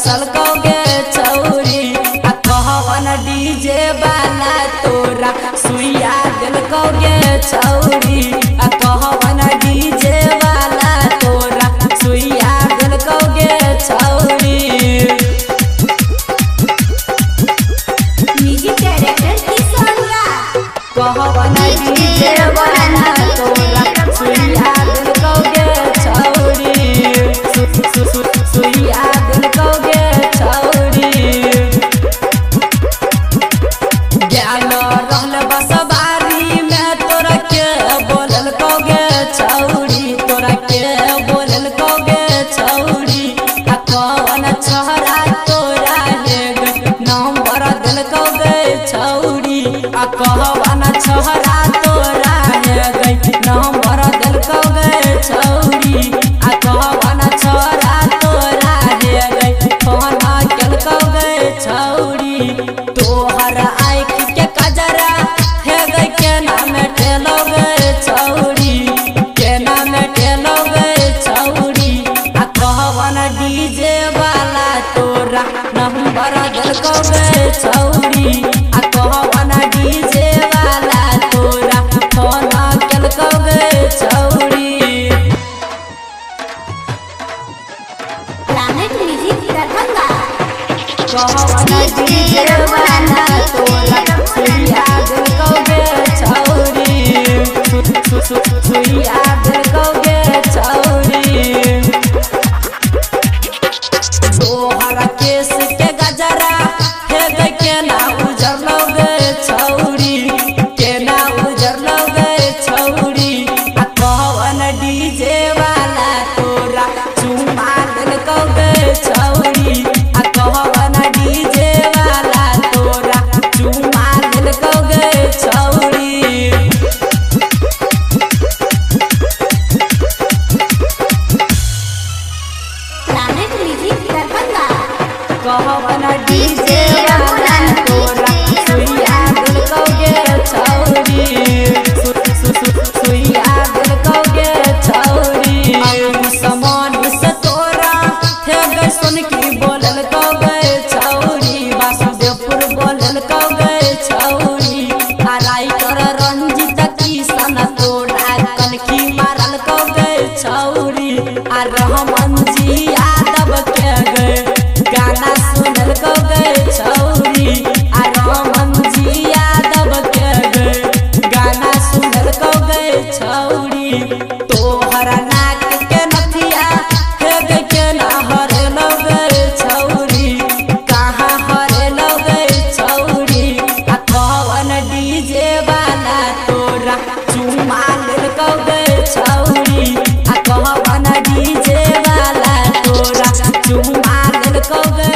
सलकोगे छौरी आ कहवन डीजे वाला तोरा सुइया दिलकोगे छौरी आ कहवन डीजे वाला तोरा सुइया दिलकोगे छौरी। म्यूजिक डायरेक्टर किशन राज कहवन डीजे वाला तोरा सुइया दिलकोगे छौरी सुइया दिलकोगे छौरी। ज्ञान रहल बसवारी में तोरा के बोलल कोगे छौरी तोरा के बोलल कोगे छौरी आ कौन छोरा तोरा हे नंबर दिल कोगे छौरी आ कहवन छोरा तोरा हे नंबर दिल कोगे छौरी आ कहवन छोरा तोरा हे फोन केल कोगे छौरी। तोहर आँख के कजरा हे गई के नाम टेलोगे छौरी के नाम टेलोगे छौरी आ कहवन डीजे वाला तोरा नंबर दिलकोगे छौरी आ कहवन डीजे वाला तोरा फोन केलकोगे छौरी। प्लैनेट म्यूजिक दरभंगा कहवन डीजे वाला तोरा सुइया दिलकोगे छौरी सुइया दिलकोगे छौरी। तोहर केस के गजरा हे गई के ना उजर लोगे छौरी के ना उजर लोगे छौरी आ कहवन डीजे वाला तोरा चुमा दिलकोगे छौरी आ कहवन डीजे वाला तोरा चुमा दिलकोगे छौरी। प्लैनेट म्यूजिक दरभंगा कहवन डीजे वाला तोरा सुइया दिलकोगे छौरी सुइया दिलकोगे छौरी। समान से तोरा थे गई सुन की बोलल कोगे छौरी वासुदेवपुर बोलल कोगे छौरी आ राइटर रंजित किशन तोरा कनखी मारल कोगे छौरी आ रहमान जी यादव के गए गाना सुनल कोगे छौरी आ रहमान जी यादव के गए गाना सुनल कोगे छौरी। तोहर नाक के नथिया हे गई के ना हरे लोगे छौरी कहाँ हरे लोगे छौरी आ कहवन डीजे वाला तोरा चुमा लेल कोगे छौरी आ कहवन डीजे वाला तोरा चुमा लेल कोगे